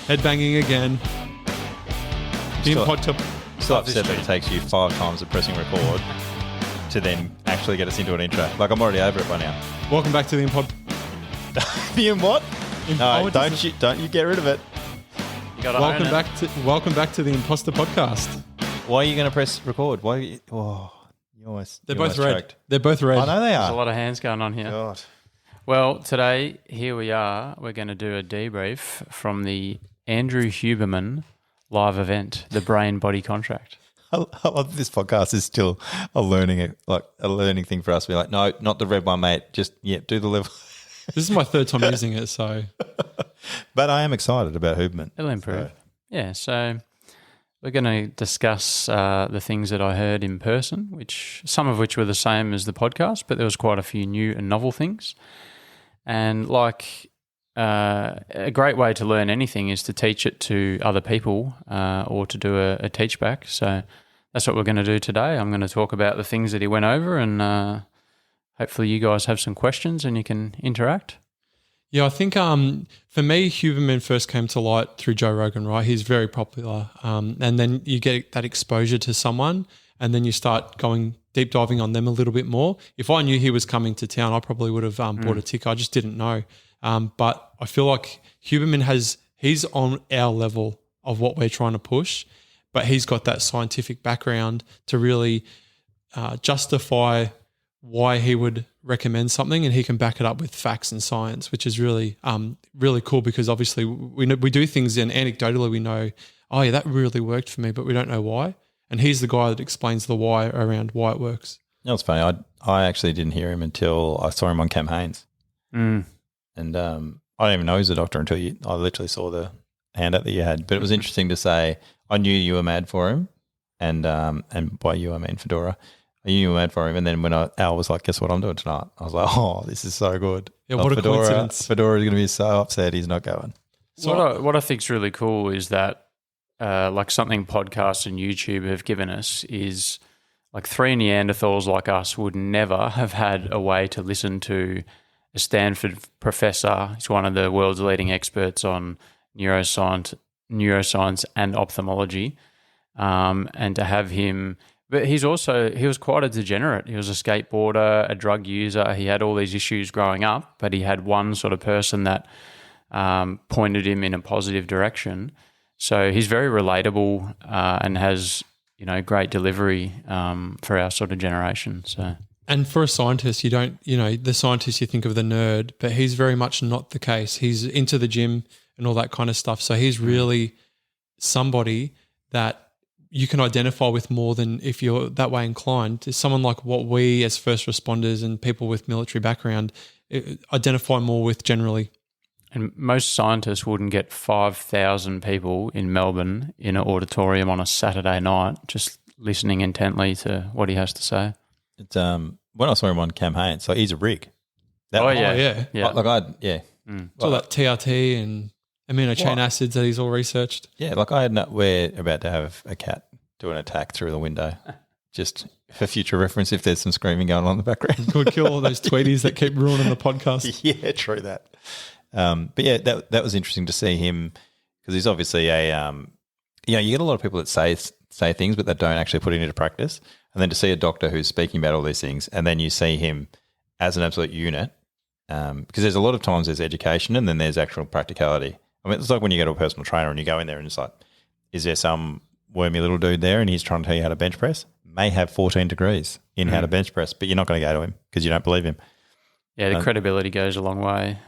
Headbanging again. Still upset that it takes you 5 times of pressing record to then actually get us into an intro. Like, I'm already over it by now. Welcome back to the Impod. The what? No, don't you get rid of it. Welcome back to the Imposter podcast. Why are you going to press record? Why? You almost. They're both red. Choked. They're both red. I know they are. There's a lot of hands going on here. God. Well, today, here we are. We're going to do a debrief from the Andrew Huberman live event, the Brain Body Contract. I love this podcast is still a learning thing for us. We're like, no, not the red one, mate. Just, do the level. This is my third time using it, so. But I am excited about Huberman. It'll improve. So we're going to discuss the things that I heard in person, some of which were the same as the podcast, but there was quite a few new and novel things. And a great way to learn anything is to teach it to other people or to do a teach back. So that's what we're going to do today. I'm going to talk about the things that he went over and hopefully you guys have some questions and you can interact. Yeah, I think for me, Huberman first came to light through Joe Rogan, right? He's very popular. And then you get that exposure to someone and then you start going deep diving on them a little bit more. If I knew he was coming to town, I probably would have bought a ticket. I just didn't know. But I feel like Huberman he's on our level of what we're trying to push, but he's got that scientific background to really justify why he would recommend something, and he can back it up with facts and science, which is really, really cool because obviously we do things and anecdotally we know, oh yeah, that really worked for me, but we don't know why. And he's the guy that explains the why around why it works. It's funny. I actually didn't hear him until I saw him on Cam Haines. Mm. And I didn't even know he was a doctor until I literally saw the handout that you had. But it was interesting to say, I knew you were mad for him. And by you, I mean Fedora. I knew you were mad for him. And then when Al was like, guess what I'm doing tonight? I was like, oh, this is so good. Yeah, what a coincidence. Fedora's going to be so upset he's not going. So what I think is really cool is that something podcasts and YouTube have given us is like 3 Neanderthals like us would never have had a way to listen to a Stanford professor. He's one of the world's leading experts on neuroscience and ophthalmology, and to have him. But he was quite a degenerate. He was a skateboarder, a drug user. He had all these issues growing up, but he had one sort of person that pointed him in a positive direction. So he's very relatable and has, great delivery for our sort of generation. So. And for a scientist, the scientist you think of the nerd, but he's very much not the case. He's into the gym and all that kind of stuff. So he's really somebody that you can identify with more than if you're that way inclined. It's someone like what we as first responders and people with military background identify more with generally. And most scientists wouldn't get 5,000 people in Melbourne in an auditorium on a Saturday night just listening intently to what he has to say. It's when I saw him on Cam Haines, so he's a rig. Yeah. All that TRT and amino chain acids that he's all researched. Yeah, we're about to have a cat do an attack through the window, just for future reference if there's some screaming going on in the background. Could kill all those tweeties that keep ruining the podcast. Yeah, true that. But yeah, that was interesting to see him because he's obviously you get a lot of people that say things but that don't actually put it into practice, and then to see a doctor who's speaking about all these things, and then you see him as an absolute unit, because there's a lot of times there's education and then there's actual practicality. I mean, it's like when you go to a personal trainer and you go in there and it's like, is there some wormy little dude there and he's trying to tell you how to bench press? May have 14 degrees in how to bench press, but you're not going to go to him because you don't believe him. Yeah, the credibility goes a long way.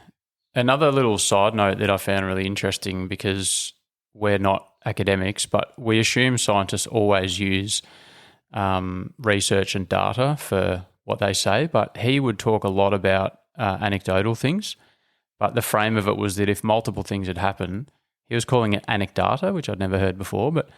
Another little side note that I found really interesting, because we're not academics, but we assume scientists always use research and data for what they say, but he would talk a lot about anecdotal things. But the frame of it was that if multiple things had happened, he was calling it anecdata, which I'd never heard before, but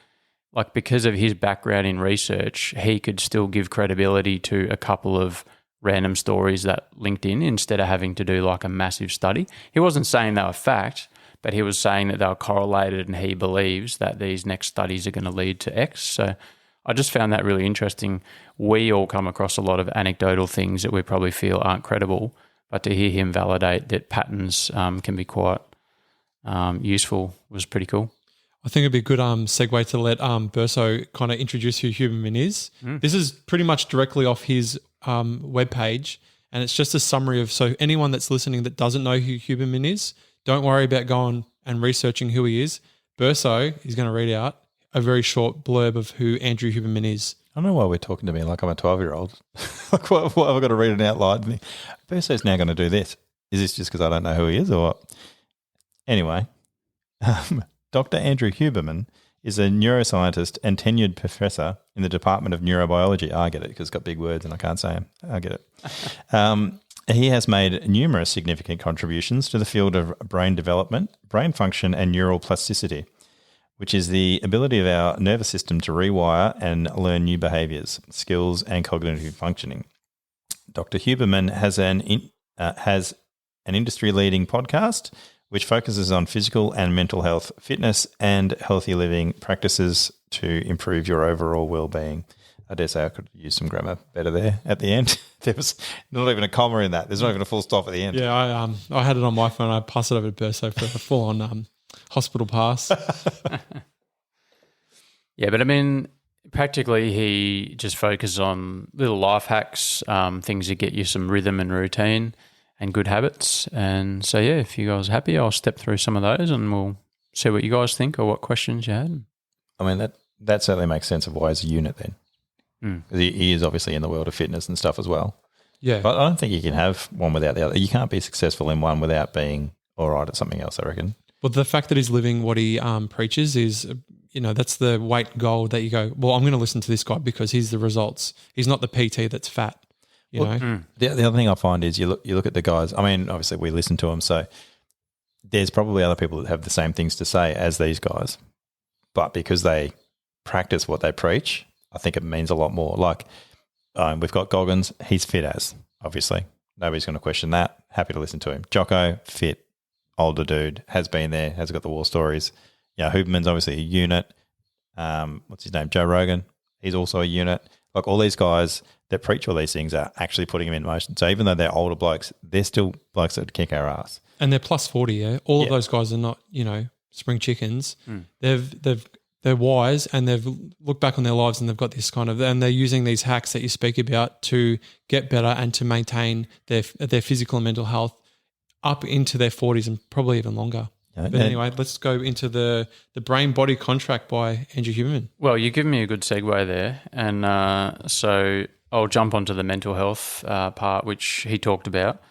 because of his background in research, he could still give credibility to a couple of random stories that linked in instead of having to do a massive study. He wasn't saying they were fact, but he was saying that they were correlated and he believes that these next studies are going to lead to X. So I just found that really interesting. We all come across a lot of anecdotal things that we probably feel aren't credible, but to hear him validate that patterns can be quite useful was pretty cool. I think it'd be a good segue to let Berso kind of introduce who Huberman is. This is pretty much directly off his webpage, and it's just a summary of, so anyone that's listening that doesn't know who Huberman is, don't worry about going and researching who he is. Berso is going to read out a very short blurb of who Andrew Huberman is. I don't know why we're talking to me like I'm a 12-year-old. Like, what have I got to read it out loud? Berso's now going to do this. Is this just because I don't know who he is or what? Anyway, Dr. Andrew Huberman is a neuroscientist and tenured professor in the Department of Neurobiology. I get it because it's got big words and I can't say them. I get it. He has made numerous significant contributions to the field of brain development, brain function, and neural plasticity, which is the ability of our nervous system to rewire and learn new behaviours, skills, and cognitive functioning. Dr. Huberman has an industry-leading podcast which focuses on physical and mental health, fitness, and healthy living practices to improve your overall well-being. I dare say I could use some grammar better there at the end. There was not even a comma in that. There's not even a full stop at the end. Yeah, I had it on my phone. I passed it over to Berso for a full-on hospital pass. Yeah, but I mean, practically he just focuses on little life hacks, things that get you some rhythm and routine and good habits. And so, yeah, if you guys are happy, I'll step through some of those and we'll see what you guys think or what questions you had. I mean, that certainly makes sense of why he's a unit then. He is obviously in the world of fitness and stuff as well. Yeah. But I don't think you can have one without the other. You can't be successful in one without being all right at something else, I reckon. Well, the fact that he's living what he preaches is, that's the weight goal that you go, well, I'm going to listen to this guy because he's the results. He's not the PT that's fat, you know. The other thing I find is you look at the guys. I mean, obviously we listen to them, so there's probably other people that have the same things to say as these guys, but because they practice what they preach, I think it means a lot more. Like we've got Goggins, he's fit as, obviously. Nobody's going to question that. Happy to listen to him. Jocko, fit, older dude, has been there, has got the war stories. Yeah, Huberman's obviously a unit. What's his name? Joe Rogan. He's also a unit. Like all these guys that preach all these things are actually putting them in motion. So even though they're older blokes, they're still blokes that kick our ass. And they're plus 40, yeah? All of those guys are not, spring chickens. They're wise and they've looked back on their lives and they've got this kind of, and they're using these hacks that you speak about to get better and to maintain their physical and mental health up into their 40s and probably even longer. But anyway, let's go into the Brain Body Contract by Andrew Huberman. Well, you've given me a good segue there. And so I'll jump onto the mental health part, which he talked about.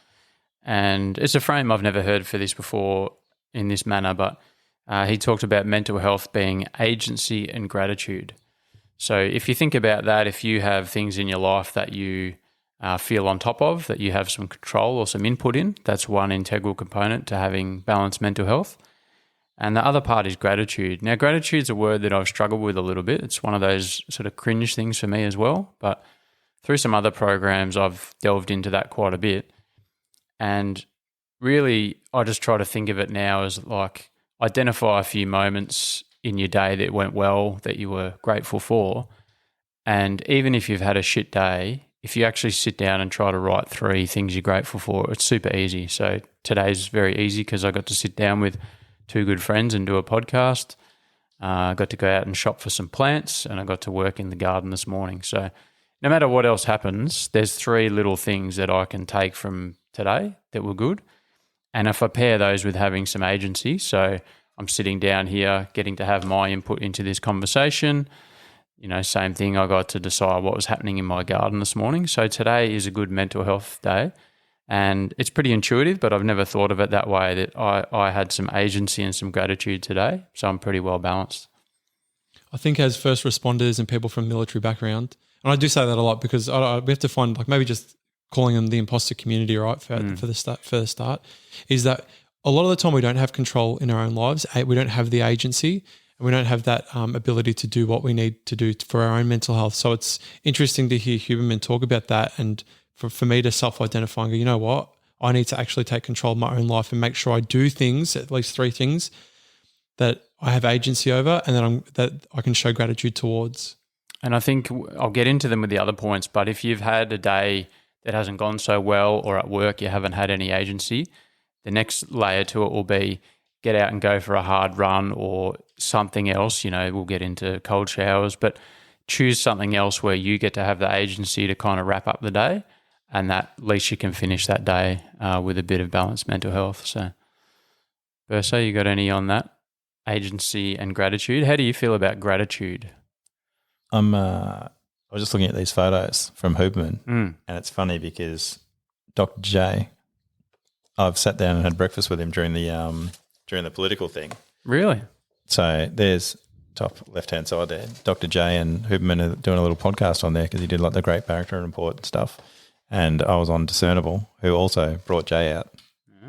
And it's a frame I've never heard for this before in this manner, but he talked about mental health being agency and gratitude. So if you think about that, if you have things in your life that you feel on top of, that you have some control or some input in, that's one integral component to having balanced mental health. And the other part is gratitude. Now, gratitude is a word that I've struggled with a little bit. It's one of those sort of cringe things for me as well. But through some other programs, I've delved into that quite a bit. And really, I just try to think of it now as like identify a few moments in your day that went well, that you were grateful for. And even if you've had a shit day, if you actually sit down and try to write 3 things you're grateful for, it's super easy. So today's very easy because I got to sit down with 2 good friends and do a podcast. I got to go out and shop for some plants and I got to work in the garden this morning. So no matter what else happens, there's 3 little things that I can take from today that were good. And if I pair those with having some agency, so I'm sitting down here getting to have my input into this conversation, same thing, I got to decide what was happening in my garden this morning. So today is a good mental health day. And it's pretty intuitive, but I've never thought of it that way, that I had some agency and some gratitude today. So I'm pretty well balanced. I think as first responders and people from military background, and I do say that a lot because we have to find, like, maybe just calling them the imposter community, right, for the start, is that a lot of the time we don't have control in our own lives. We don't have the agency and we don't have that ability to do what we need to do for our own mental health. So it's interesting to hear Huberman talk about that, and for me to self-identify and go, you know what, I need to actually take control of my own life and make sure I do things, at least 3 things that I have agency over and that I can show gratitude towards. And I think I'll get into them with the other points, but if you've had a day that hasn't gone so well or at work you haven't had any agency, the next layer to it will be get out and go for a hard run or something else. We'll get into cold showers, but choose something else where you get to have the agency to kind of wrap up the day, and that at least you can finish that day with a bit of balanced mental health. So, Bursa, you got any on that? Agency and gratitude. How do you feel about gratitude? I was just looking at these photos from Huberman, and it's funny because Dr. J, I've sat down and had breakfast with him during the political thing. Really? So there's top left-hand side there. Dr. J and Huberman are doing a little podcast on there because he did like the Great Barrington Report and stuff. And I was on Discernible, who also brought Jay out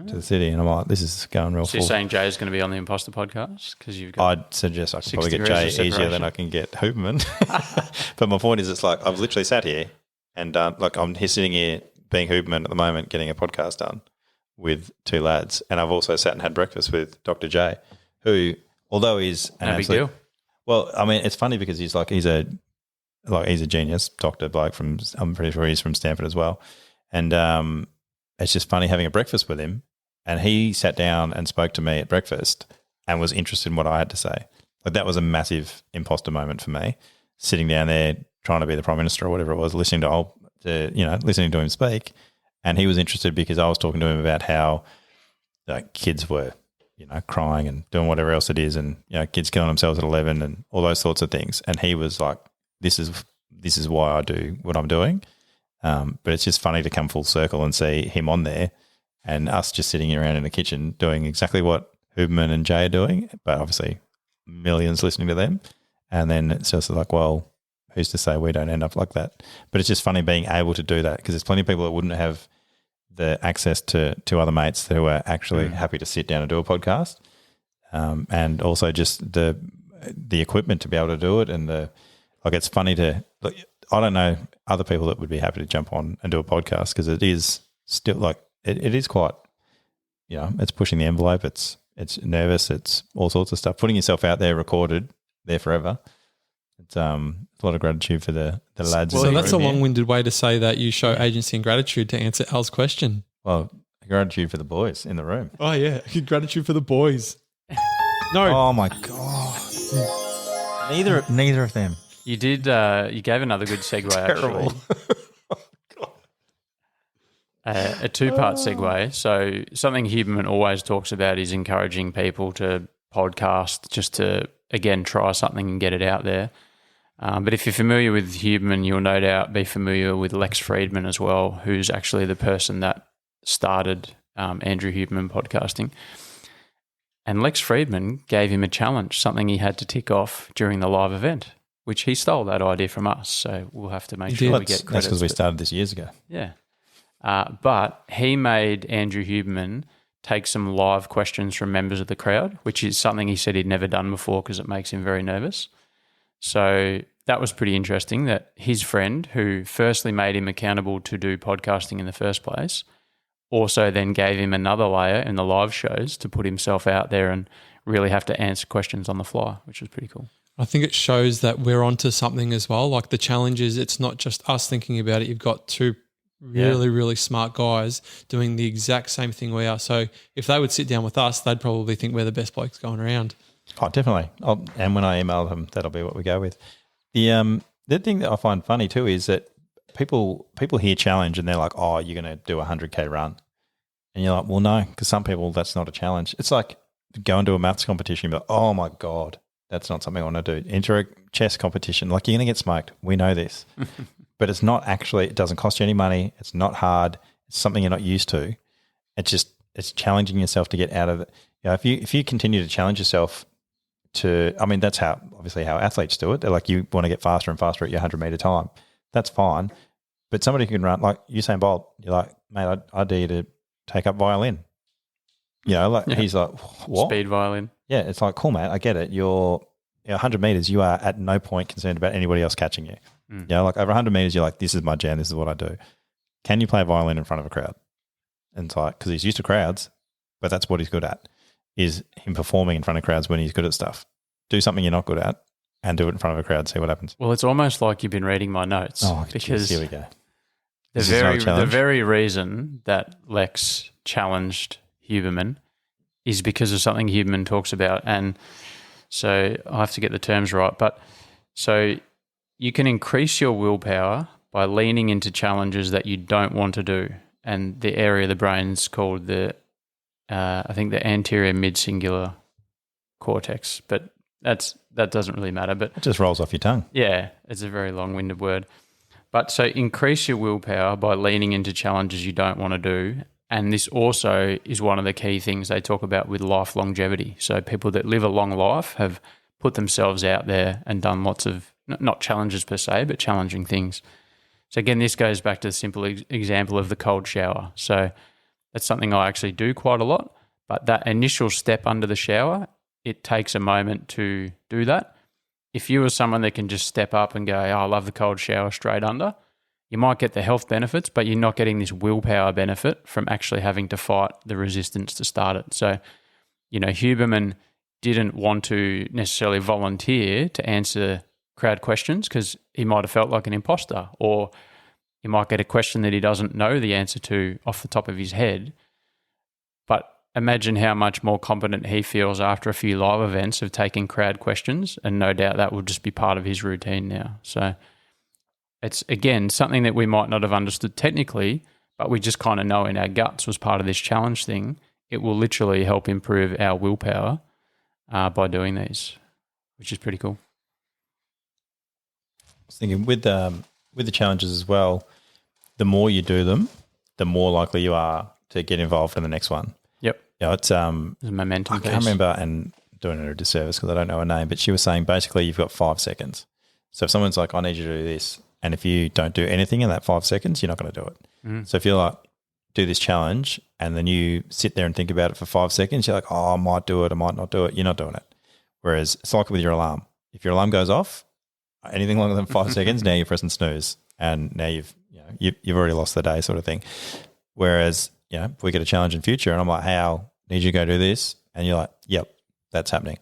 to the city. And I'm like, this is going real So full. you're saying Jay is going to be on the Imposter podcast? Because you've got I'd suggest I could probably get Jay easier than I can get Huberman. But my point is, it's like I've literally sat here and I'm here sitting here being Huberman at the moment, getting a podcast done with two lads. And I've also sat and had breakfast with Dr. J, who, although he's an no big deal. Well, I mean, it's funny because he's a genius doctor bloke I'm pretty sure he's from Stanford as well. And it's just funny having a breakfast with him, and he sat down and spoke to me at breakfast and was interested in what I had to say. Like, that was a massive imposter moment for me, sitting down there trying to be the Prime Minister or whatever it was, listening to him speak. And he was interested because I was talking to him about how kids were, crying and doing whatever else it is, and kids killing themselves at 11 and all those sorts of things. And he was like, this is why I do what I'm doing. But it's just funny to come full circle and see him on there and us just sitting around in the kitchen doing exactly what Huberman and Jay are doing, but obviously millions listening to them. And then it's just like, well, who's to say we don't end up like that? But it's just funny being able to do that, because there's plenty of people that wouldn't have the access to other mates who are actually happy to sit down and do a podcast, and also just the equipment to be able to do it. And it's funny I don't know other people that would be happy to jump on and do a podcast, because it is still it is quite, it's pushing the envelope. It's nervous. It's all sorts of stuff. Putting yourself out there, recorded, there forever. It's a lot of gratitude for the lads. So that's a long-winded way to say that you show agency and gratitude to answer Al's question. Well, gratitude for the boys in the room. Oh, yeah. Gratitude for the boys. No. Oh, my God. Neither of them. You did. You gave another good segue, Terrible. actually. A two-part segue. So something Huberman always talks about is encouraging people to podcast, just to, again, try something and get it out there. But if you're familiar with Huberman, you'll no doubt be familiar with Lex Fridman as well, who's actually the person that started Andrew Huberman podcasting. And Lex Fridman gave him a challenge, something he had to tick off during the live event, which he stole that idea from us. So we'll have to make sure we get credit. That's because we started this years ago. Yeah. But he made Andrew Huberman take some live questions from members of the crowd, which is something he said he'd never done before because it makes him very nervous. So that was pretty interesting, that his friend, who firstly made him accountable to do podcasting in the first place, also then gave him another layer in the live shows to put himself out there and really have to answer questions on the fly, which was pretty cool. I think it shows that we're onto something as well. Like, the challenge is it's not just us thinking about it. You've got two really smart guys doing the exact same thing we are. So if they would sit down with us, they'd probably think we're the best blokes going around. Oh, definitely. And when I email them, that'll be what we go with. The thing that I find funny too is that people hear challenge and they're like, oh, you're going to do a 100K run. And you're like, well, no, because some people, that's not a challenge. It's like go and do a maths competition, but oh my God, that's not something I want to do. Enter a chess competition. Like, you're going to get smoked. We know this. But it's not actually, it doesn't cost you any money. It's not hard. It's something you're not used to. It's challenging yourself to get out of it. If you continue to challenge yourself that's obviously how athletes do it. They're like, you want to get faster and faster at your 100-meter time. That's fine. But somebody who can run, like Usain Bolt, you're like, mate, I dare you to take up violin. He's like, what? Speed violin. Yeah, it's like, cool, mate, I get it. You're 100 meters, you are at no point concerned about anybody else catching you. Like over 100 meters, you're like, this is my jam, this is what I do. Can you play violin in front of a crowd? And it's like, because he's used to crowds, but that's what he's good at, is him performing in front of crowds when he's good at stuff. Do something you're not good at and do it in front of a crowd, see what happens. Well, it's almost like you've been reading my notes. Oh, because here we go. The very reason that Lex challenged Huberman is because of something Huberman talks about. And so I have to get the terms right. But so you can increase your willpower by leaning into challenges that you don't want to do. And the area of the brain is called I think the anterior mid-singular cortex. But that doesn't really matter. But It just rolls off your tongue. yeah, it's a very long-winded word. But so increase your willpower by leaning into challenges you don't want to do. And this also is one of the key things they talk about with life longevity. So people that live a long life have put themselves out there and done lots of, not challenges per se, but challenging things. So again, this goes back to the simple example of the cold shower. So that's something I actually do quite a lot. But that initial step under the shower, it takes a moment to do that. If you are someone that can just step up and go, I love the cold shower straight under, you might get the health benefits, but you're not getting this willpower benefit from actually having to fight the resistance to start it. So, Huberman didn't want to necessarily volunteer to answer crowd questions because he might have felt like an imposter, or he might get a question that he doesn't know the answer to off the top of his head. But imagine how much more competent he feels after a few live events of taking crowd questions, and no doubt that will just be part of his routine now. So it's, again, something that we might not have understood technically, but we just kind of know in our guts was part of this challenge thing. It will literally help improve our willpower by doing these, which is pretty cool. I was thinking with the challenges as well, the more you do them, the more likely you are to get involved in the next one. Yep. It's There's a momentum I piece. can't remember, and doing her a disservice because I don't know her name, but she was saying basically you've got 5 seconds. So if someone's like, I need you to do this, and if you don't do anything in that 5 seconds, you're not going to do it. So if you're like, do this challenge, and then you sit there and think about it for 5 seconds, you're like, I might do it, I might not do it. You're not doing it. Whereas it's like with your alarm. If your alarm goes off, anything longer than 5 seconds, now you're pressing snooze, and now you've already lost the day, sort of thing. Whereas, if we get a challenge in future, and I'm like, hey, Al, need you to go do this, and you're like, yep, that's happening.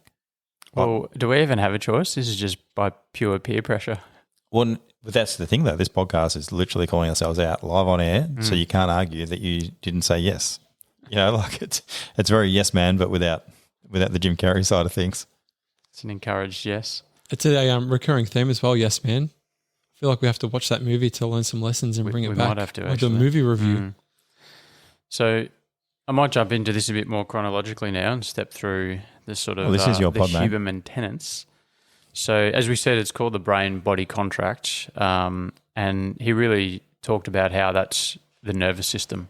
Well, do we even have a choice? This is just by pure peer pressure. Well, but that's the thing, though. This podcast is literally calling ourselves out live on air, so you can't argue that you didn't say yes. It's very yes man, but without the Jim Carrey side of things. It's an encouraged yes. It's a recurring theme as well, yes, man. I feel like we have to watch that movie to learn some lessons and bring it we back. might have to, We'll do a actually. movie review. So I might jump into this a bit more chronologically now and step through the sort of this is your the pod, mate. Huberman tenets. So as we said, it's called the Brain Body Contract, and he really talked about how that's the nervous system.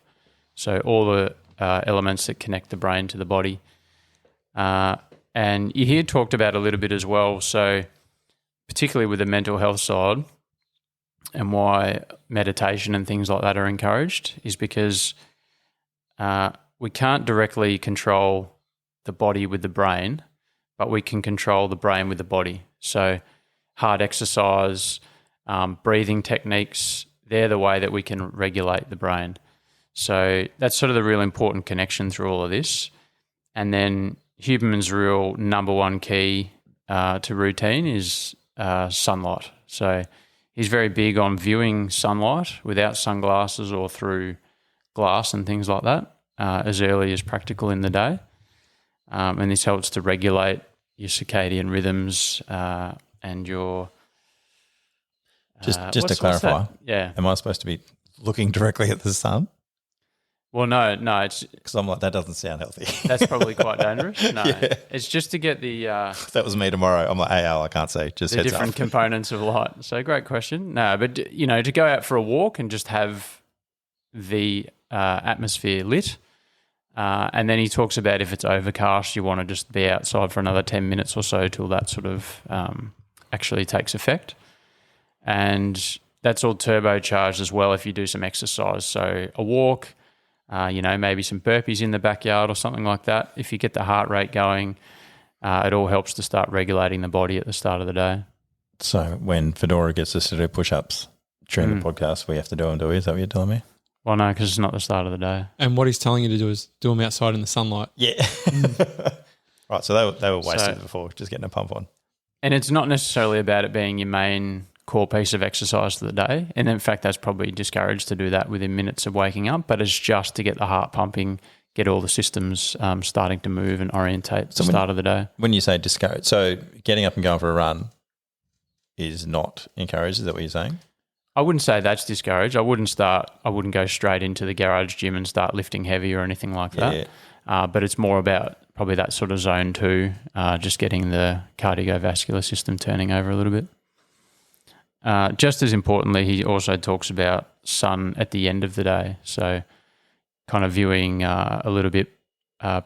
So all the elements that connect the brain to the body. And you hear talked about a little bit as well, so particularly with the mental health side and why meditation and things like that are encouraged is because we can't directly control the body with the brain, but we can control the brain with the body. So hard exercise, breathing techniques, they're the way that we can regulate the brain. So that's sort of the real important connection through all of this. And then Huberman's real number one key to routine is sunlight. So he's very big on viewing sunlight without sunglasses or through glass and things like that as early as practical in the day. And this helps to regulate your circadian rhythms and your... Just to clarify, yeah. am I supposed to be looking directly at the sun? Well, no, it's Because I'm like, that doesn't sound healthy. that's probably quite dangerous. No, Yeah. it's just to get the If that was me tomorrow, I'm like, hey, Al, I can't say. Just the heads different up. components of light. So great question. No, but to go out for a walk and just have the atmosphere lit. And then he talks about if it's overcast, you want to just be outside for another 10 minutes or so till that sort of actually takes effect. And that's all turbocharged as well if you do some exercise. So a walk, maybe some burpees in the backyard or something like that. If you get the heart rate going, it all helps to start regulating the body at the start of the day. So when Fedora gets us to do push-ups during the podcast, we have to do them, do we? Is that what you're telling me? Well, no, because it's not the start of the day. And what he's telling you to do is do them outside in the sunlight. Yeah. Right, so they were wasted before, just getting a pump on. And it's not necessarily about it being your main core piece of exercise for the day. And in fact, that's probably discouraged to do that within minutes of waking up, but it's just to get the heart pumping, get all the systems starting to move and orientate at the start of the day. When you say discourage, so getting up and going for a run is not encouraged, is that what you're saying? I wouldn't say that's discouraged. I wouldn't go straight into the garage gym and start lifting heavy or anything like that. But it's more about probably that sort of zone 2, just getting the cardiovascular system turning over a little bit. Just as importantly, he also talks about sun at the end of the day. So kind of viewing a little bit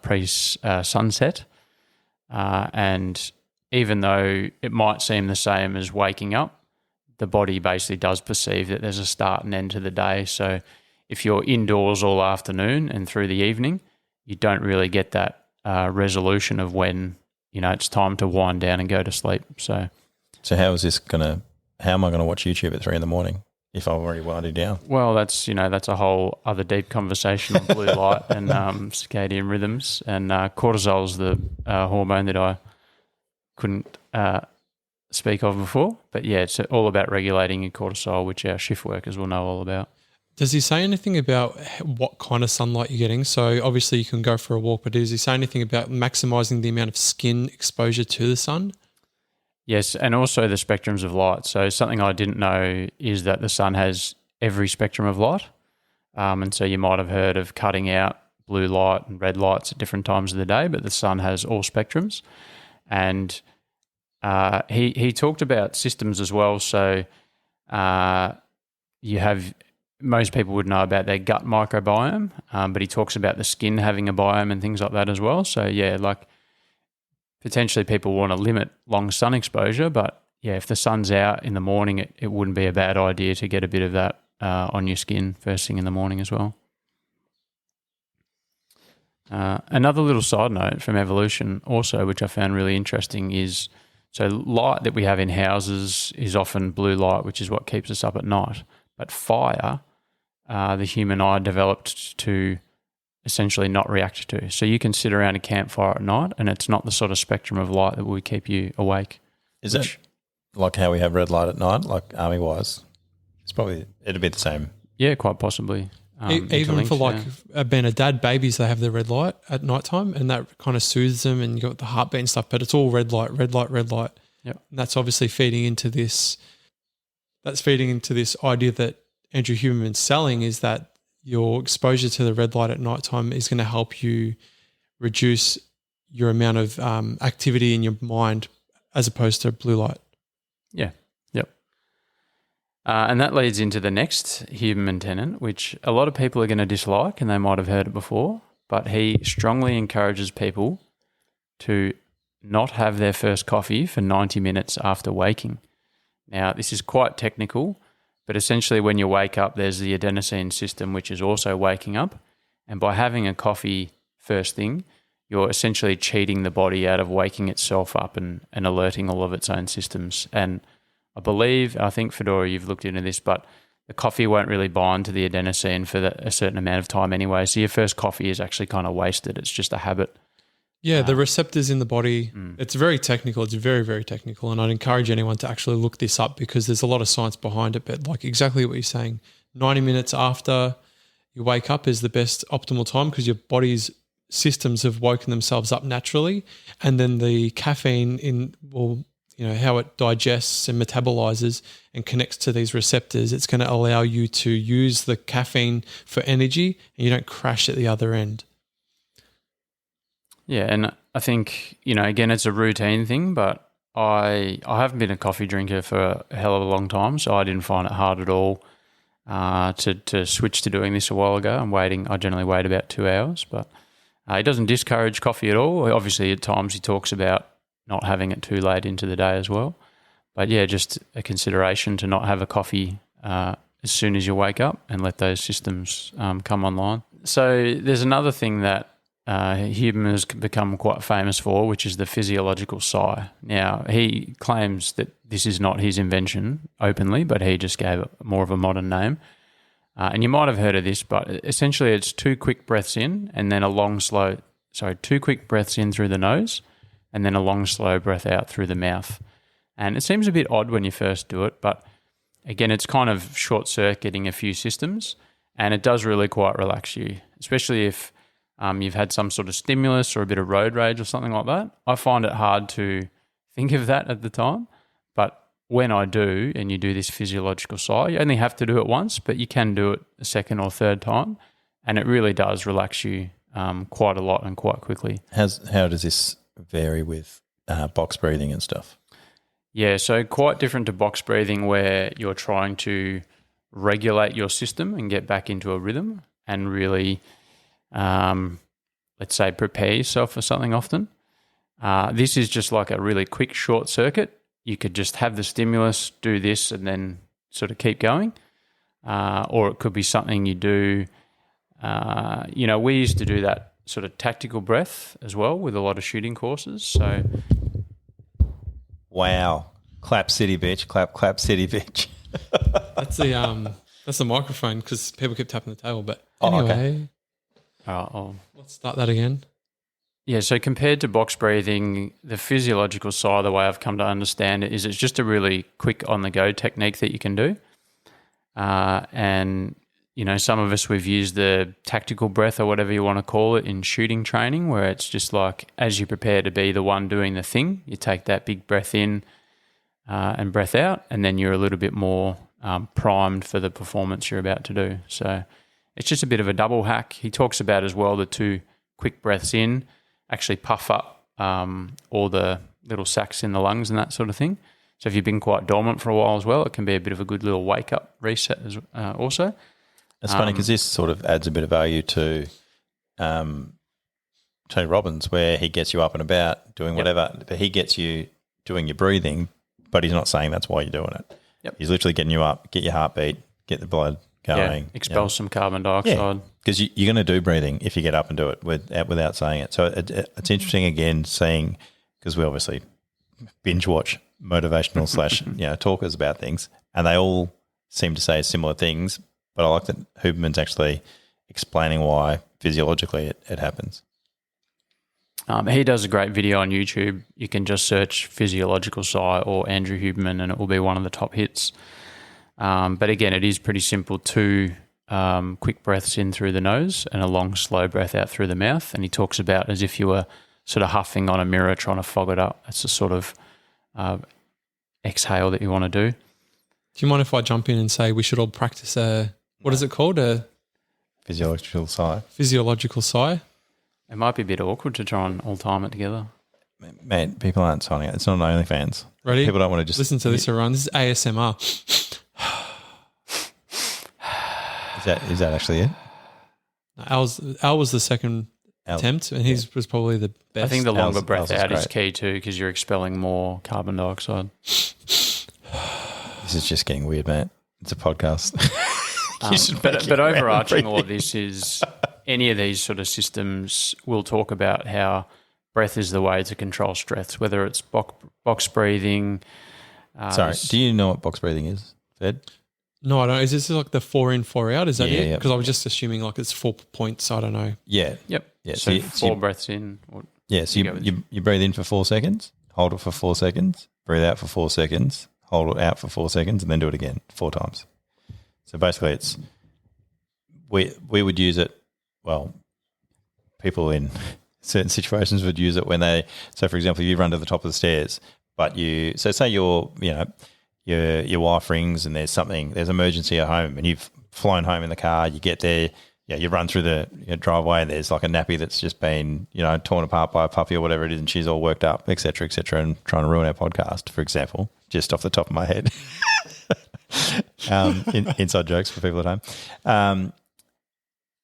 pre-sunset. And even though it might seem the same as waking up, the body basically does perceive that there's a start and end to the day. So if you're indoors all afternoon and through the evening, you don't really get that resolution of when, it's time to wind down and go to sleep. So how am I going to watch YouTube at 3 a.m. if I've already winded down? Well, that's a whole other deep conversation on blue light and circadian rhythms. And cortisol's the hormone that I couldn't speak of before. But yeah, it's all about regulating your cortisol, which our shift workers will know all about. Does he say anything about what kind of sunlight you're getting? So obviously you can go for a walk, but does he say anything about maximising the amount of skin exposure to the sun? Yes, and also the spectrums of light. So something I didn't know is that the sun has every spectrum of light. And so you might have heard of cutting out blue light and red lights at different times of the day, but the sun has all spectrums. And he talked about systems as well. So you have, most people would know about their gut microbiome, but he talks about the skin having a biome and things like that as well. So yeah, like potentially people want to limit long sun exposure, but yeah, if the sun's out in the morning, it wouldn't be a bad idea to get a bit of that on your skin first thing in the morning as well. Another little side note from evolution also, which I found really interesting, is so light that we have in houses is often blue light, which is what keeps us up at night. But fire, the human eye developed to essentially not react to. So you can sit around a campfire at night and it's not the sort of spectrum of light that will keep you awake. Is it like how we have red light at night, like army-wise? It'd be the same. Yeah, quite possibly. Even for being a dad, babies, they have the red light at nighttime and that kind of soothes them and you got the heartbeat and stuff, but it's all red light, red light, red light. Yep. And that's obviously feeding into this idea that Andrew Huberman's selling, is that your exposure to the red light at nighttime is going to help you reduce your amount of activity in your mind as opposed to blue light. Yeah. Yep. And that leads into the next Huberman tenet, which a lot of people are going to dislike and they might have heard it before, but he strongly encourages people to not have their first coffee for 90 minutes after waking. Now, this is quite technical, but essentially when you wake up, there's the adenosine system, which is also waking up. And by having a coffee first thing, you're essentially cheating the body out of waking itself up and alerting all of its own systems. And I think, Fedora, you've looked into this, but the coffee won't really bind to the adenosine for a certain amount of time anyway. So your first coffee is actually kind of wasted. It's just a habit. Yeah, the receptors in the body, it's very technical. It's very, very technical. And I'd encourage anyone to actually look this up because there's a lot of science behind it. But like exactly what you're saying, 90 minutes after you wake up is the best optimal time because your body's systems have woken themselves up naturally. And then the caffeine how it digests and metabolizes and connects to these receptors, it's going to allow you to use the caffeine for energy and you don't crash at the other end. Yeah, and I think, again, it's a routine thing, but I haven't been a coffee drinker for a hell of a long time, so I didn't find it hard at all to switch to doing this a while ago. I generally wait about 2 hours, but he doesn't discourage coffee at all. Obviously, at times he talks about not having it too late into the day as well. But yeah, just a consideration to not have a coffee as soon as you wake up and let those systems come online. So there's another thing that Huberman has become quite famous for, which is the physiological sigh. Now, he claims that this is not his invention openly, but he just gave it more of a modern name. And you might have heard of this, but essentially it's 2 quick breaths in and then 2 quick breaths in through the nose and then a long, slow breath out through the mouth. And it seems a bit odd when you first do it, but again, it's kind of short-circuiting a few systems and it does really quite relax you, especially if you've had some sort of stimulus or a bit of road rage or something like that. I find it hard to think of that at the time, but when I do, and you do this physiological sigh, you only have to do it once, but you can do it a second or third time, and it really does relax you quite a lot and quite quickly. How does this vary with box breathing and stuff? Yeah, so quite different to box breathing, where you're trying to regulate your system and get back into a rhythm and really, let's say, prepare yourself for something often. This is just like a really quick short circuit. You could just have the stimulus, do this, and then sort of keep going. Or it could be something you do. We used to do that sort of tactical breath as well with a lot of shooting courses. So, wow, clap city bitch, clap city bitch. That's the microphone because people keep tapping the table. But okay. anyway, let's start that again. Yeah, so compared to box breathing, the physiological side, the way I've come to understand it, is it's just a really quick on-the-go technique that you can do. And, some of us, we've used the tactical breath or whatever you want to call it in shooting training, where it's just like as you prepare to be the one doing the thing, you take that big breath in and breath out, and then you're a little bit more primed for the performance you're about to do. So it's just a bit of a double hack. He talks about as well the 2 quick breaths in actually puff up all the little sacs in the lungs and that sort of thing. So if you've been quite dormant for a while as well, it can be a bit of a good little wake-up reset also. It's funny because this sort of adds a bit of value to Tony Robbins, where he gets you up and about doing whatever, but he gets you doing your breathing, but he's not saying that's why you're doing it. Yep. He's literally getting you up, get your heartbeat, get the blood going. Expel some carbon dioxide. Yeah, because you're going to do breathing if you get up and do it without saying it. So it's interesting again seeing, because we obviously binge watch motivational / talkers about things, and they all seem to say similar things, but I like that Huberman's actually explaining why physiologically it happens. He does a great video on YouTube. You can just search physiological sigh or Andrew Huberman and it will be one of the top hits. But again, it is pretty simple. 2 quick breaths in through the nose and a long, slow breath out through the mouth. And he talks about as if you were sort of huffing on a mirror trying to fog it up. That's the sort of exhale that you want to do. Do you mind if I jump in and say we should all practice what is it called? A physiological sigh. Physiological sigh. It might be a bit awkward to try and all time it together. Man, people aren't signing it. It's not on OnlyFans. Ready? People don't want to just listen to this everyone. This is ASMR. Is that actually it? Al was the second attempt, and his was probably the best. I think the longer breath out is great. key too, because you're expelling more carbon dioxide. This is just getting weird, mate. It's a podcast. But overarching all of this is any of these sort of systems will talk about how breath is the way to control stress, whether it's box breathing. Sorry, do you know what box breathing is, Fed? No, I don't. Is this like the 4 in, 4 out? Is that it? Yeah. Because I was just assuming like it's 4 points. I don't know. Yeah. Yep. Yeah. So 4 breaths in. So you breathe in for 4 seconds, hold it for 4 seconds, breathe out for 4 seconds, hold it out for 4 seconds, and then do it again 4 times. So basically it's we would use it, well, people in certain situations would use it when so for example, you run to the top of the stairs, but say your wife rings and there's emergency at home and you've flown home in the car, you get there, you run through the driveway and there's like a nappy that's just been, torn apart by a puppy or whatever it is and she's all worked up, et cetera, and trying to ruin our podcast, for example, just off the top of my head. Inside jokes for people at home.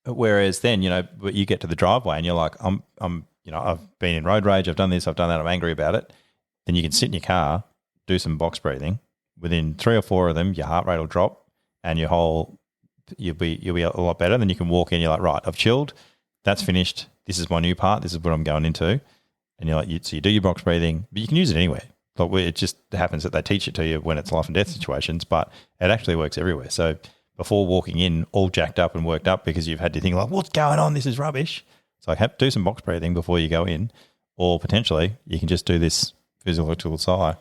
Whereas then, you get to the driveway and you're like, I've been in road rage, I've done this, I've done that, I'm angry about it. Then you can sit in your car, do some box breathing. Within 3 or 4 of them, your heart rate will drop and you'll be a lot better. Then you can walk in, you're like, right, I've chilled, that's finished, this is my new part, this is what I'm going into. And you're like, so you do your box breathing, but you can use it anywhere. Like it just happens that they teach it to you when it's life and death situations, but it actually works everywhere. So before walking in all jacked up and worked up because you've had to think like, what's going on? This is rubbish. So I have to do some box breathing before you go in, or potentially you can just do this physiological sigh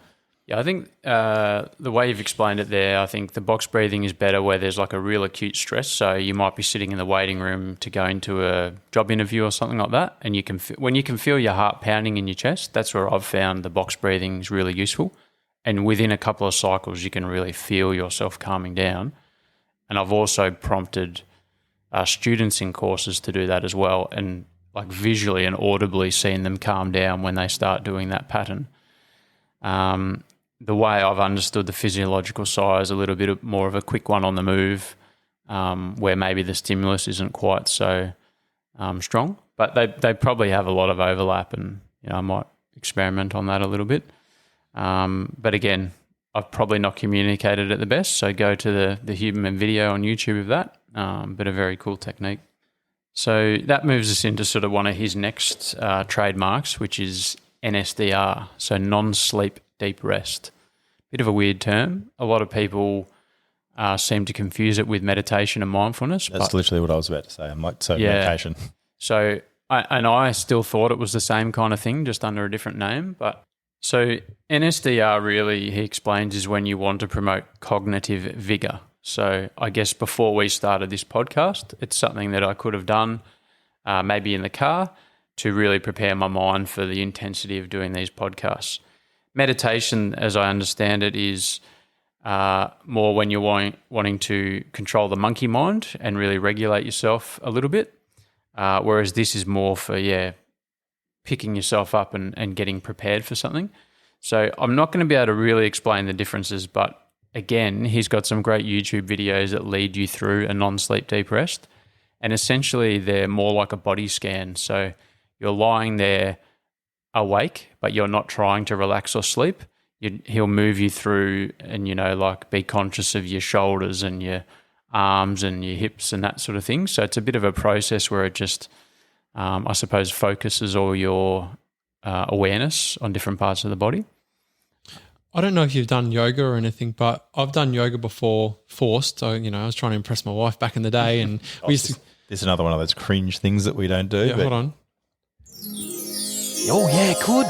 Yeah, I think the way you've explained it there, I think the box breathing is better where there's like a real acute stress. So you might be sitting in the waiting room to go into a job interview or something like that, and when you can feel your heart pounding in your chest, that's where I've found the box breathing is really useful. And within a couple of cycles, you can really feel yourself calming down. And I've also prompted students in courses to do that as well, and like visually and audibly seeing them calm down when they start doing that pattern. The way I've understood the physiological side is a little bit more of a quick one on the move, where maybe the stimulus isn't quite so strong, but they probably have a lot of overlap, and I might experiment on that a little bit. But again, I've probably not communicated it the best, so go to the Huberman video on YouTube of that, but a very cool technique. So that moves us into sort of one of his next trademarks, which is NSDR, so non-sleep deep rest. Bit of a weird term. A lot of people seem to confuse it with meditation and mindfulness. That's literally what I was about to say. Meditation. So I still thought it was the same kind of thing, just under a different name. But so NSDR really, he explains, is when you want to promote cognitive vigor. So I guess before we started this podcast, it's something that I could have done maybe in the car to really prepare my mind for the intensity of doing these podcasts. Meditation, as I understand it, is more when you're wanting to control the monkey mind and really regulate yourself a little bit, whereas this is more for, picking yourself up and getting prepared for something. So I'm not going to be able to really explain the differences, but again, he's got some great YouTube videos that lead you through a non-sleep deep rest, and essentially they're more like a body scan. So you're lying there awake, but you're not trying to relax or sleep. He'll move you through and, be conscious of your shoulders and your arms and your hips and that sort of thing. So it's a bit of a process where it just, I suppose, focuses all your awareness on different parts of the body. I don't know if you've done yoga or anything, but I've done yoga before, forced. So, I was trying to impress my wife back in the day, and this is another one of those cringe things that we don't do. Yeah, hold on. Oh, yeah, good.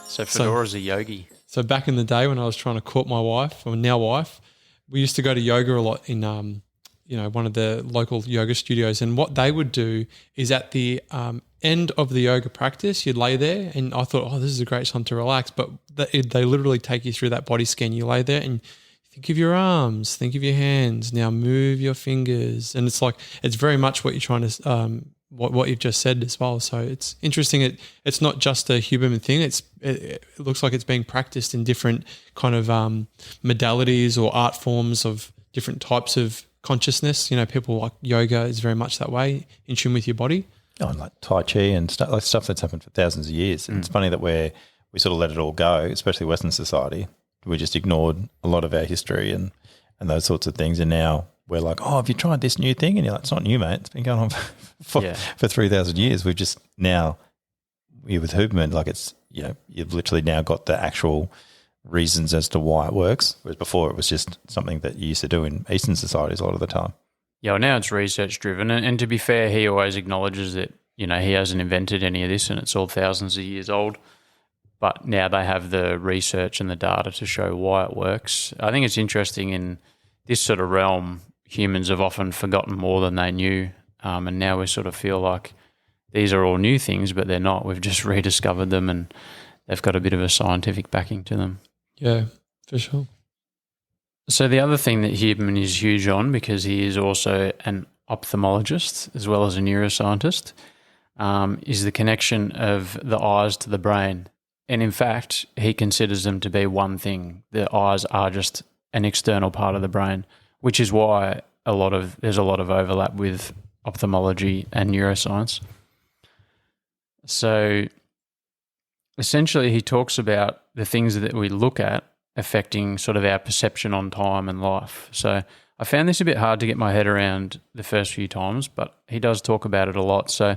So Fedora's a yogi. So back in the day when I was trying to court my wife, or now wife, we used to go to yoga a lot in, one of the local yoga studios. And what they would do is at the end of the yoga practice, you'd lay there, and I thought, this is a great time to relax. But they literally take you through that body scan. You lay there and think of your arms, think of your hands. Now move your fingers, and it's very much what you're trying to. What you've just said as well. So it's interesting. It's not just a Huberman thing. It looks like it's being practiced in different kind of modalities or art forms of different types of consciousness. People like yoga is very much that way, in tune with your body. Oh, and like Tai Chi and stuff that's happened for thousands of years. And it's funny that we sort of let it all go, especially Western society. We just ignored a lot of our history and those sorts of things. And now we're like, have you tried this new thing? And you're like, it's not new, mate. It's been going on for 3,000 years. We've just now, with Huberman, it's, you've literally now got the actual reasons as to why it works, whereas before it was just something that you used to do in Eastern societies a lot of the time. Yeah, well, now it's research driven. And to be fair, he always acknowledges that, he hasn't invented any of this and it's all thousands of years old. But now they have the research and the data to show why it works. I think it's interesting in this sort of realm, humans have often forgotten more than they knew, and now we sort of feel like these are all new things, but they're not. We've just rediscovered them, and they've got a bit of a scientific backing to them. Yeah, for sure. So the other thing that Huberman is huge on, because he is also an ophthalmologist as well as a neuroscientist, is the connection of the eyes to the brain. And in fact, he considers them to be one thing. The eyes are just an external part of the brain, which is why there's a lot of overlap with ophthalmology and neuroscience. So essentially he talks about the things that we look at affecting sort of our perception on time and life. So I found this a bit hard to get my head around the first few times, but he does talk about it a lot. So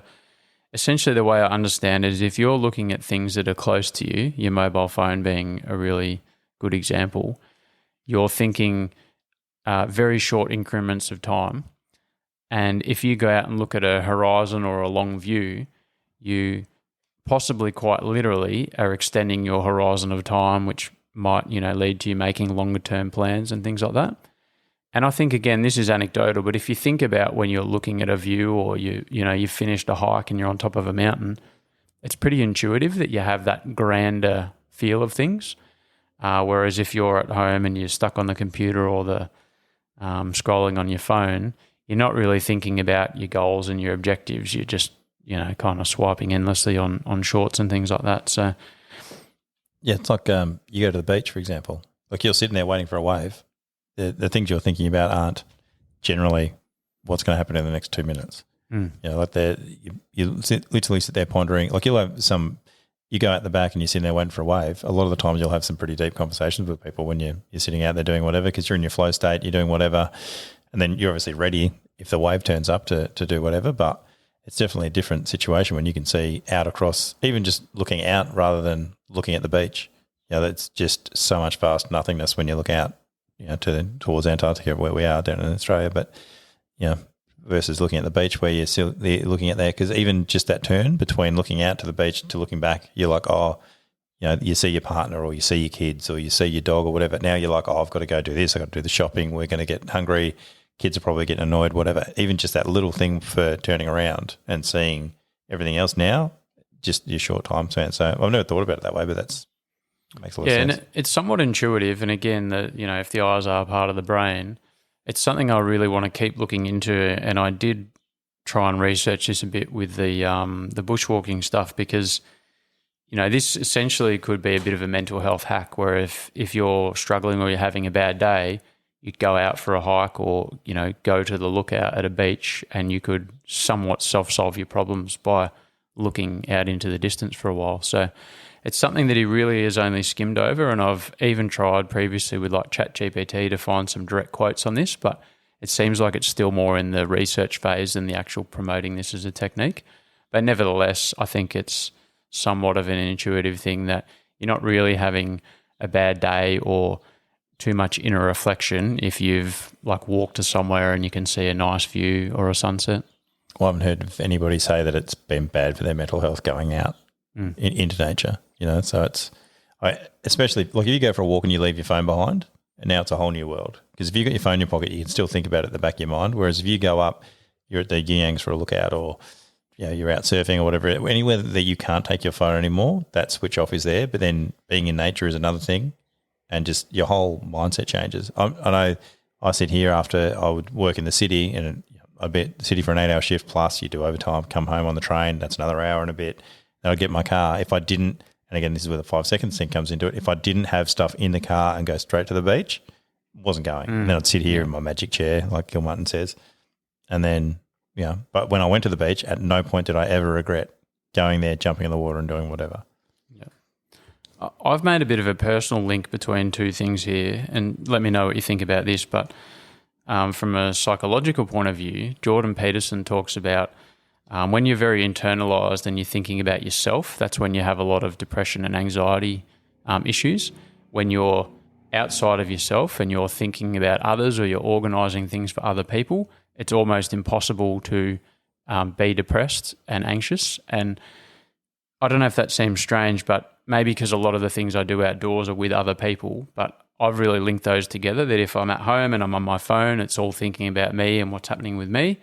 essentially the way I understand it is if you're looking at things that are close to you, your mobile phone being a really good example, you're thinking very short increments of time. And if you go out and look at a horizon or a long view, you possibly quite literally are extending your horizon of time, which might, lead to you making longer term plans and things like that. And I think, again, this is anecdotal, but if you think about when you're looking at a view or you've finished a hike and you're on top of a mountain, it's pretty intuitive that you have that grander feel of things. Whereas if you're at home and you're stuck on the computer or the scrolling on your phone, you're not really thinking about your goals and your objectives. You're just, kind of swiping endlessly on shorts and things like that. So, yeah, it's like you go to the beach, for example. Like you're sitting there waiting for a wave. The things you're thinking about aren't generally what's going to happen in the next 2 minutes. Like you literally sit there pondering. Like you'll have you go out the back and you're sitting there waiting for a wave. A lot of the times you'll have some pretty deep conversations with people when you're sitting out there doing whatever, because you're in your flow state, you're doing whatever, and then you're obviously ready if the wave turns up to do whatever. But it's definitely a different situation when you can see out across, even just looking out rather than looking at the beach. That's just so much vast nothingness when you look out, towards Antarctica where we are down in Australia. But, versus looking at the beach where you're still looking at there, because even just that turn between looking out to the beach to looking back, you're like, you see your partner or you see your kids or you see your dog or whatever. Now you're like, I've got to go do this. I've got to do the shopping. We're going to get hungry. Kids are probably getting annoyed, whatever. Even just that little thing for turning around and seeing everything else now, just your short time span. So I've never thought about it that way, but that makes a lot of sense. And it's somewhat intuitive. And again, if the eyes are part of the brain, it's something I really want to keep looking into. And I did try and research this a bit with the bushwalking stuff, because this essentially could be a bit of a mental health hack, where if you're struggling or you're having a bad day, you'd go out for a hike or, go to the lookout at a beach, and you could somewhat self-solve your problems by looking out into the distance for a while. So it's something that he really has only skimmed over, and I've even tried previously with like ChatGPT to find some direct quotes on this, but it seems like it's still more in the research phase than the actual promoting this as a technique. But nevertheless, I think it's somewhat of an intuitive thing that you're not really having a bad day or too much inner reflection if you've like walked to somewhere and you can see a nice view or a sunset. Well, I haven't heard of anybody say that it's been bad for their mental health going out into nature, so it's especially like if you go for a walk and you leave your phone behind, and now it's a whole new world, because if you've got your phone in your pocket, you can still think about it at the back of your mind, whereas if you go up, you're at the Yangs for a lookout, or you're out surfing or whatever, anywhere that you can't take your phone anymore, that switch off is there. But then being in nature is another thing, and just your whole mindset changes. I know I sit here after I would work in the city, and I'd be at the city for an 8-hour shift, plus you do overtime, come home on the train, that's another hour and a bit. Then I'd get in my car. If I didn't, and again, this is where the 5 seconds thing comes into it, if I didn't have stuff in the car and go straight to the beach, wasn't going. And then I'd sit here in my magic chair, like Gil Martin says. And then, but when I went to the beach, at no point did I ever regret going there, jumping in the water and doing whatever. I've made a bit of a personal link between two things here, and let me know what you think about this. But from a psychological point of view, Jordan Peterson talks about when you're very internalized and you're thinking about yourself, that's when you have a lot of depression and anxiety issues. When you're outside of yourself and you're thinking about others or you're organising things for other people, it's almost impossible to be depressed and anxious. And I don't know if that seems strange, but maybe because a lot of the things I do outdoors are with other people, but I've really linked those together, that if I'm at home and I'm on my phone, it's all thinking about me and what's happening with me.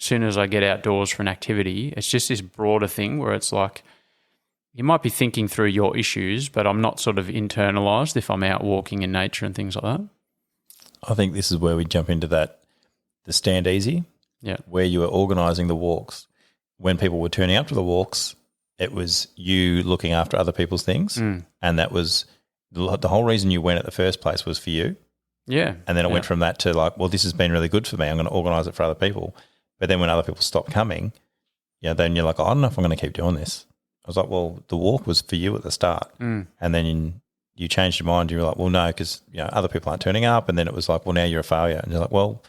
As soon as I get outdoors for an activity, it's just this broader thing where it's like you might be thinking through your issues, but I'm not sort of internalized if I'm out walking in nature and things like that. I think this is where we jump into the stand easy, where you were organising the walks. When people were turning up to the walks, it was you looking after other people's things, and that was the whole reason you went at the first place was for you. Yeah. And then it went from that to like, well, this has been really good for me. I'm going to organise it for other people. But then when other people stop coming, then you're like, I don't know if I'm going to keep doing this. I was like, well, the walk was for you at the start. And then you changed your mind. You were like, well, no, because other people aren't turning up. And then it was like, well, now you're a failure. And you're like, well,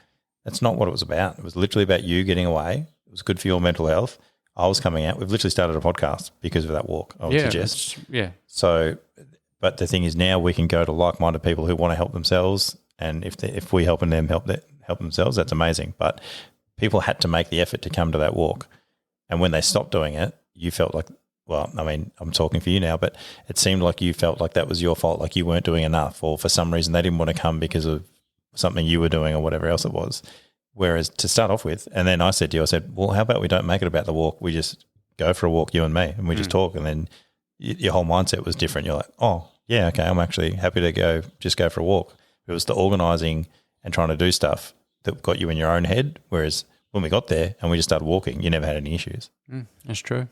that's not what it was about. It was literally about you getting away. It was good for your mental health. I was coming out. We've literally started a podcast because of that walk, I would suggest. So, but the thing is now we can go to like-minded people who want to help themselves, and if we helping them help themselves, that's amazing. But people had to make the effort to come to that walk, and when they stopped doing it, you felt like well, I mean, I'm talking for you now, but it seemed like you felt like that was your fault, like you weren't doing enough, or for some reason they didn't want to come because of something you were doing or whatever else it was. Whereas to start off with, and then I said to you, I said, well, how about we don't make it about the walk? We just go for a walk, you and me, and we just talk. And then your whole mindset was different. You're like, oh, yeah, okay, I'm actually happy to just go for a walk. It was the organising and trying to do stuff that got you in your own head, whereas when we got there and we just started walking, you never had any issues. That's true.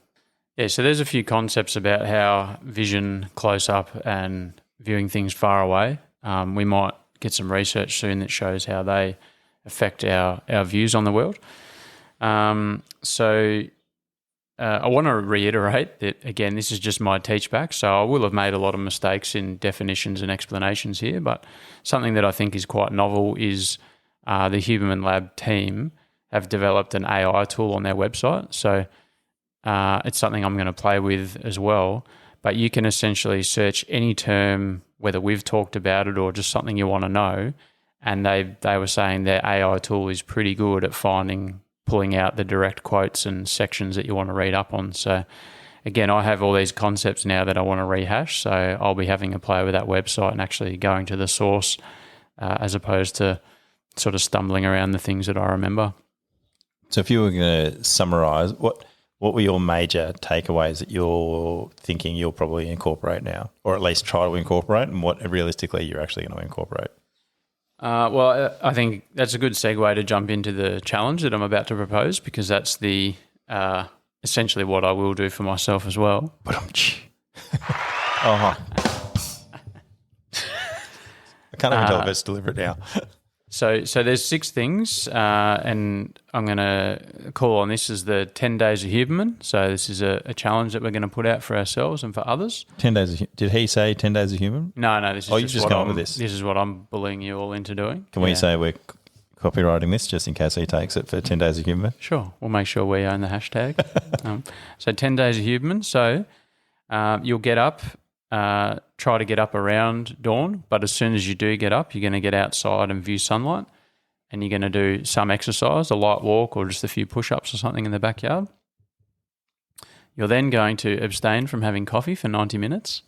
Yeah, so there's a few concepts about how vision close up and viewing things far away. We might get some research soon that shows how they affect our views on the world. So I want to reiterate that, again, this is just my teach back, so I will have made a lot of mistakes in definitions and explanations here, but something that I think is quite novel is the Huberman Lab team have developed an AI tool on their website. So it's something I'm going to play with as well, but you can essentially search any term, whether we've talked about it or just something you want to know, and they were saying their AI tool is pretty good at pulling out the direct quotes and sections that you want to read up on. So again, I have all these concepts now that I want to rehash, so I'll be having a play with that website and actually going to the source as opposed to sort of stumbling around the things that I remember. So if you were going to summarise, what were your major takeaways that you're thinking you'll probably incorporate now, or at least try to incorporate, and what realistically you're actually going to incorporate? Well, I think that's a good segue to jump into the challenge that I'm about to propose, because that's the essentially what I will do for myself as well. I can't even tell if it's deliberate now. So there's 6 things, and I'm going to call on this as the 10 days of Huberman. So this is a challenge that we're going to put out for ourselves and for others. 10 days did he say 10 days of Huberman? No, this is you just come up with this. This is what I'm bullying you all into doing. Can we say we're copywriting this just in case he takes it for 10 days of Huberman? Sure. We'll make sure we own the hashtag. So 10 days of Huberman. So you'll get up, try to get up around dawn, but as soon as you do get up, you're going to get outside and view sunlight, and you're going to do some exercise, a light walk or just a few push-ups or something in the backyard. You're then going to abstain from having coffee for 90 minutes,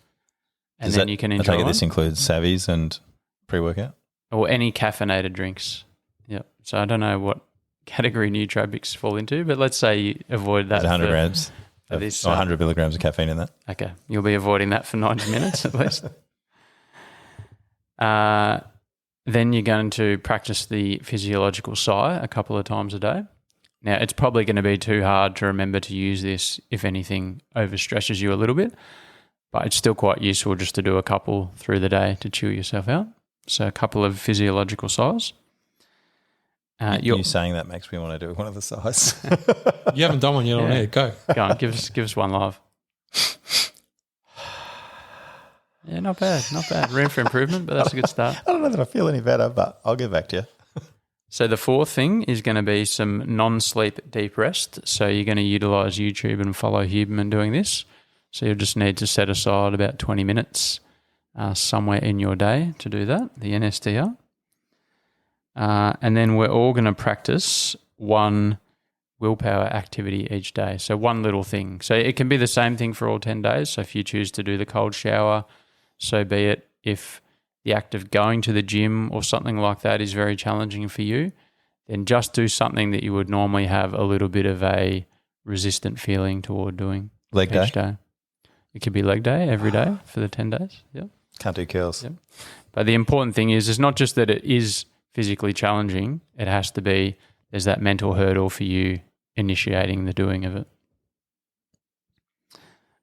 and then you can enjoy I take it this includes Savvies and pre-workout? Or any caffeinated drinks. Yep. So I don't know what category nootropics fall into, but let's say you avoid that. There's 100 grams. This, 100 milligrams of caffeine in that. Okay. You'll be avoiding that for 90 minutes at least. Then you're going to practice the physiological sigh a couple of times a day. Now, it's probably going to be too hard to remember to use this if anything overstresses you a little bit, but it's still quite useful just to do a couple through the day to chill yourself out. So a couple of physiological sighs. You saying that makes me want to do one of the sighs. You haven't done one yet on air. Go on, give us one live. Yeah, not bad. Room for improvement, but that's a good start. I don't know that I feel any better, but I'll get back to you. So the 4th thing is going to be some non-sleep deep rest. So you're going to utilise YouTube and follow Huberman doing this. So you'll just need to set aside about 20 minutes somewhere in your day to do that, the NSDR. And then we're all going to practice one willpower activity each day. So one little thing. So it can be the same thing for all 10 days. So if you choose to do the cold shower, so be it. If the act of going to the gym or something like that is very challenging for you, then just do something that you would normally have a little bit of a resistant feeling toward doing each day. It could be leg day every day for the 10 days. Yep. Can't do curls. Yep. But the important thing is, it's not just that it is physically challenging, it has to be, there's that mental hurdle for you initiating the doing of it.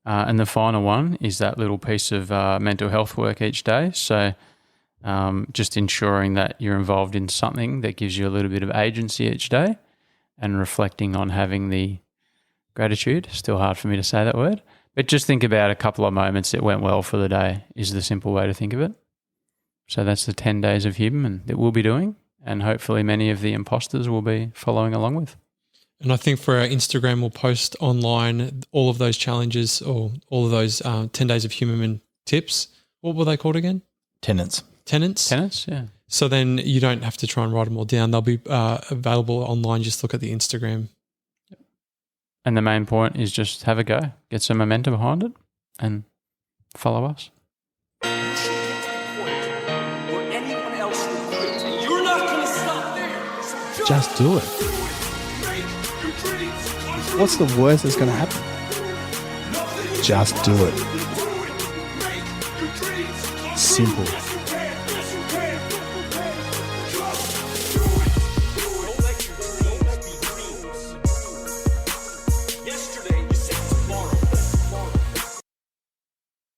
And the final one is that little piece of mental health work each day. So just ensuring that you're involved in something that gives you a little bit of agency each day, and reflecting on having the gratitude. Still hard for me to say that word, but just think about a couple of moments that went well for the day is the simple way to think of it. So that's the 10 days of Huberman that we'll be doing, and hopefully many of the imposters will be following along with. And I think for our Instagram, we'll post online all of those challenges, or all of those 10 days of Huberman tips. What were they called again? Tenets, yeah. So then you don't have to try and write them all down. They'll be available online. Just look at the Instagram. And the main point is just have a go, get some momentum behind it, and follow us. Just do it. What's the worst that's going to happen? Just do it. Simple.